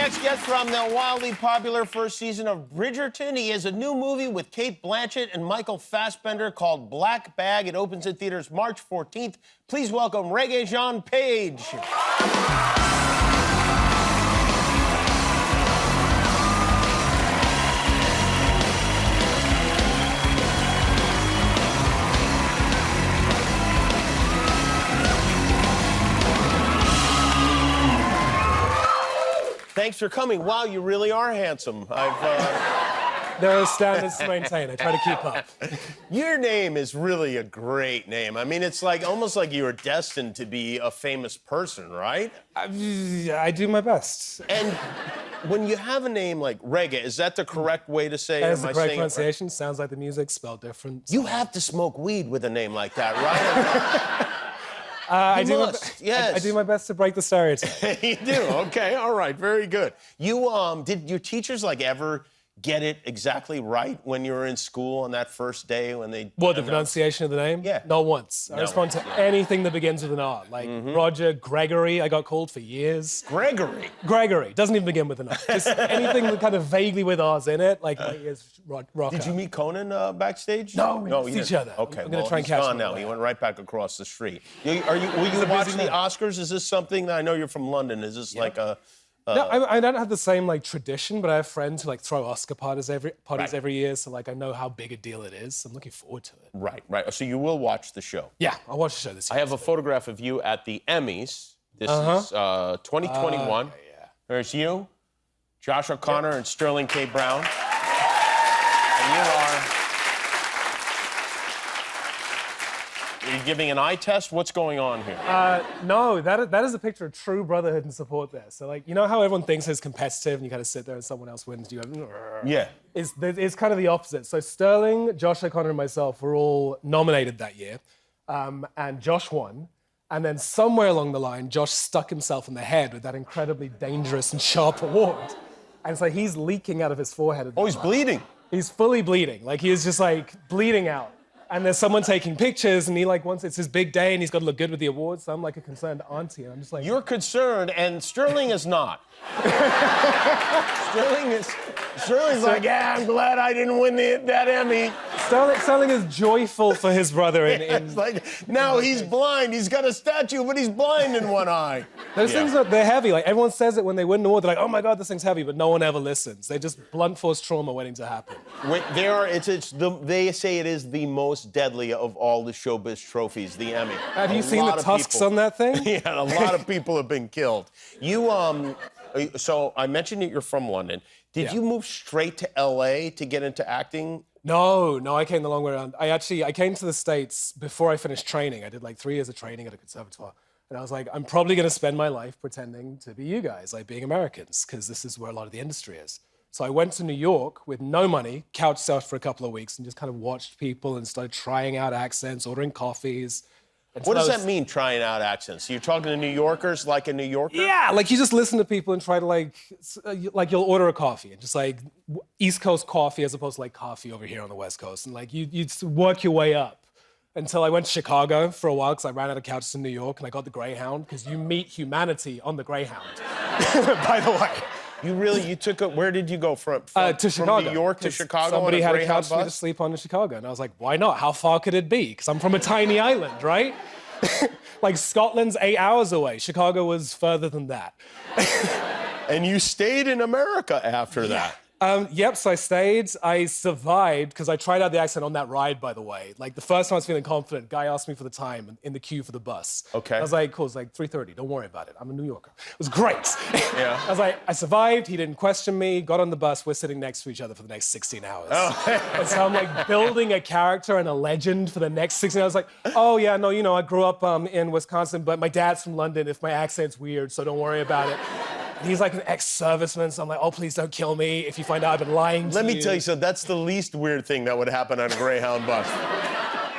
next guest from the wildly popular first season of Bridgerton. He has a new movie with Kate Blanchett and Michael Fassbender called Black Bag. It opens in theaters March 14th. Please welcome Regé-Jean Page. Thanks for coming. Wow, you really are handsome. There are standards to maintain. I try to keep up. Your name is really a great name. I mean, it's like almost like you were destined to be a famous person, right? I do my best. And when you have a name like Reggae, is that the correct way to say it? That is the correct pronunciation. Sounds like the music, spelled different. You have to smoke weed with a name like that, right? I do my best to break the stereotype. You do? Okay, all right, very good. You, did your teachers, like, ever get it exactly right when you were in school on that first day when they... What, the pronunciation of the name? Yeah. Not once. I respond to anything that begins with an R. Like Roger, Gregory, I got called for years. Gregory? Gregory. Doesn't even begin with an R. Just anything that kind of vaguely with R's in it, like my ears rock Did you meet Conan backstage? No, we didn't see each other. Okay, I'm gonna try and catch him now. He went right back across the street. Will you watch the Oscars? Is this something that I know you're from London? Is this like a... No, I don't have the same like tradition, but I have friends who like throw Oscar parties every year, so like I know how big a deal it is. I'm looking forward to it. Right. So you will watch the show? Yeah, I'll watch the show this year. I have a photograph of you at the Emmys. This is 2021. Yeah. There's you, Josh O'Connor, and Sterling K. Brown. And you are... Are you giving an eye test? What's going on here? No, that is a picture of true brotherhood and support there. So, like, you know how everyone thinks it's competitive and you kind of sit there and someone else wins? You go, yeah. It's kind of the opposite. So Sterling, Josh O'Connor, and myself were all nominated that year, and Josh won. And then somewhere along the line, Josh stuck himself in the head with that incredibly dangerous and sharp award. And so he's leaking out of his forehead. Oh, he's bleeding. He's fully bleeding. Like, he is just, like, bleeding out. And there's someone taking pictures, and he like wants it's his big day, and he's got to look good with the awards. So I'm like a concerned auntie, and I'm just like, you're concerned, and Sterling is not. Sterling's like, yeah, I'm glad I didn't win that Emmy. Sterling is joyful for his brother. It's like, now he's blind. He's got a statue, but he's blind in one eye. Those things they're heavy. Like everyone says it when they win an award. They're like, oh my God, this thing's heavy, but no one ever listens. They're just blunt force trauma waiting to happen. They say it is the most deadly of all the showbiz trophies, the Emmy. Have you seen the tusks on that thing? Yeah, a lot of people have been killed. So I mentioned that you're from London. Did you move straight to LA to get into acting? No, I came the long way around. I came to the States before I finished training. I did like 3 years of training at a conservatoire. And I was like, I'm probably going to spend my life pretending to be you guys, like being Americans, because this is where a lot of the industry is. So I went to New York with no money, couch surfed for a couple of weeks, and just kind of watched people and started trying out accents, ordering coffees. What does that mean, trying out accents? You're talking to New Yorkers like a New Yorker? Yeah, like you just listen to people and try to like you'll order a coffee and just like East Coast coffee as opposed to like coffee over here on the West Coast. And like you work your way up until I went to Chicago for a while because I ran out of couches in New York and I got the Greyhound because you meet humanity on the Greyhound, by the way. Where did you go from to Chicago. From New York to Chicago? Somebody had a couch for me to sleep on in Chicago. And I was like, why not? How far could it be? Because I'm from a tiny island, right? Like Scotland's 8 hours away. Chicago was further than that. And you stayed in America after that. Yep, so I stayed. I survived because I tried out the accent on that ride, by the way. Like the first time I was feeling confident, guy asked me for the time in the queue for the bus. Okay. I was like, cool, it's like 3:30, don't worry about it. I'm a New Yorker. It was great. Yeah. I was like, I survived, he didn't question me, got on the bus, we're sitting next to each other for the next 16 hours. Oh. And so I'm like building a character and a legend for the next 16 hours. Like, oh yeah, no, you know, I grew up in Wisconsin, but my dad's from London if my accent's weird, so don't worry about it. And he's like an ex-serviceman, so I'm like, oh, please don't kill me if you find out I've been lying to you. Let me tell you, so that's the least weird thing that would happen on a Greyhound bus.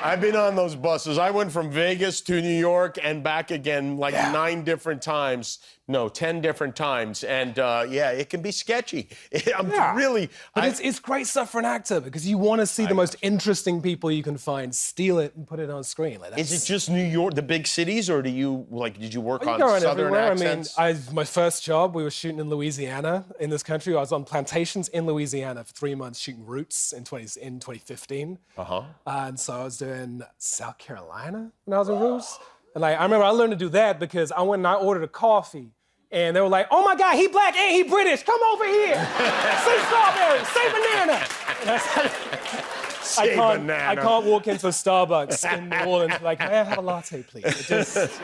I've been on those buses. I went from Vegas to New York and back again like 9 different times. No, 10 different times. And yeah, it can be sketchy. I'm Yeah. really... But it's great stuff for an actor because you want to see the most interesting people you can find, steal it, and put it on screen. Like, Is it just New York, the big cities, or did you work on go around Southern everywhere. accents? I mean, my first job, we were shooting in Louisiana in this country. I was on plantations in Louisiana for 3 months shooting Roots in 2015. And so I was doing South Carolina when I was in Roots. And like, I remember I learned to do that because I went and I ordered a coffee. And they were like, oh my God, he black and he British. Come over here. Say strawberry, say banana. I can't walk into a Starbucks in New Orleans and be like, may I have a latte, please?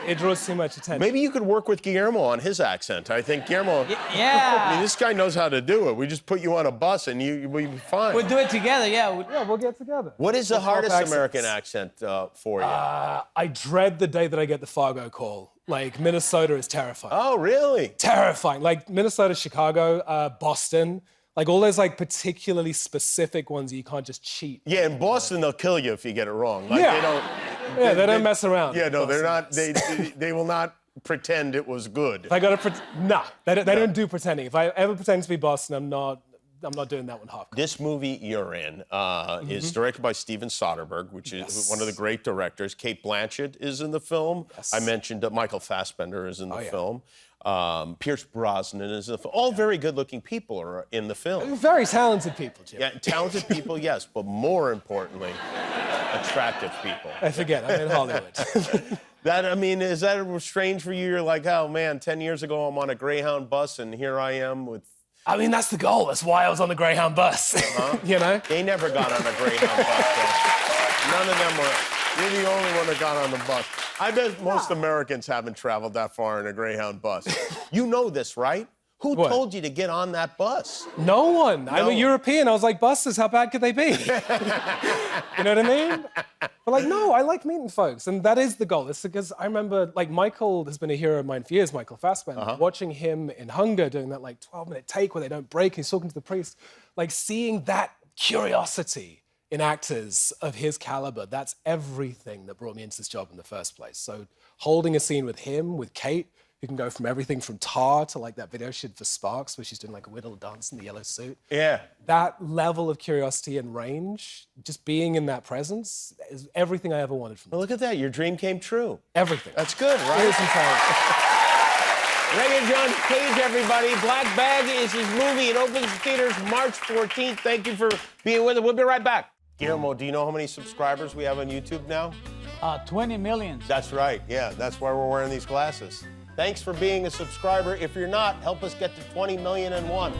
It draws too much attention. Maybe you could work with Guillermo on his accent. I think Guillermo... Yeah. I mean, this guy knows how to do it. We just put you on a bus and we'll be fine. We'll do it together, yeah. We'll get together. What is the hardest accents. American accent for you? I dread the day that I get the Fargo call. Like, Minnesota is terrifying. Oh, really? Terrifying. Like, Minnesota, Chicago, Boston. Like, all those, like, particularly specific ones you can't just cheat. Yeah, in Boston, they'll kill you if you get it wrong. Like, they don't mess around. Yeah, no, they're not. They will not pretend it was good. If I gotta they don't do pretending. If I ever pretend to be Boston, I'm not doing that one half. This movie you're in is directed by Steven Soderbergh, which is one of the great directors. Kate Blanchett is in the film. Yes. I mentioned Michael Fassbender is in the film. Pierce Brosnan is in the film. All very good-looking people are in the film. Very talented people, Jim. Yeah, talented people, yes, but more importantly, attractive people. I forget, I'm in Hollywood. Is that strange for you? You're like, oh man, 10 years ago I'm on a Greyhound bus and here I am with... I mean, that's the goal. That's why I was on the Greyhound bus, you know? They never got on a Greyhound bus, though. None of them were. You're the only one that got on the bus. I bet most Americans haven't traveled that far in a Greyhound bus. You know this, right? Who told you to get on that bus? No one. I'm a European. I was like, buses, how bad could they be? You know what I mean? But like, no, I like meeting folks. And that is the goal. It's because I remember, like, Michael has been a hero of mine for years, Michael Fassbender. Watching him in Hunger doing that, like, 12-minute take where they don't break, he's talking to the priest. Like, seeing that curiosity in actors of his caliber, that's everything that brought me into this job in the first place. So holding a scene with him, with Kate, who can go from everything from Tar to like that video she did for Sparks where she's doing like a whittle dance in the yellow suit. Yeah. That level of curiosity and range, just being in that presence, is everything I ever wanted from Well, look at that. Your dream came true. Everything. That's good, right? It is entirely. Regé-Jean Cage, everybody. Black Bag is his movie. It opens in theaters March 14th. Thank you for being with us. We'll be right back. Guillermo, do you know how many subscribers we have on YouTube now? 20 million. That's right. Yeah, that's why we're wearing these glasses. Thanks for being a subscriber. If you're not, help us get to 20,000,001.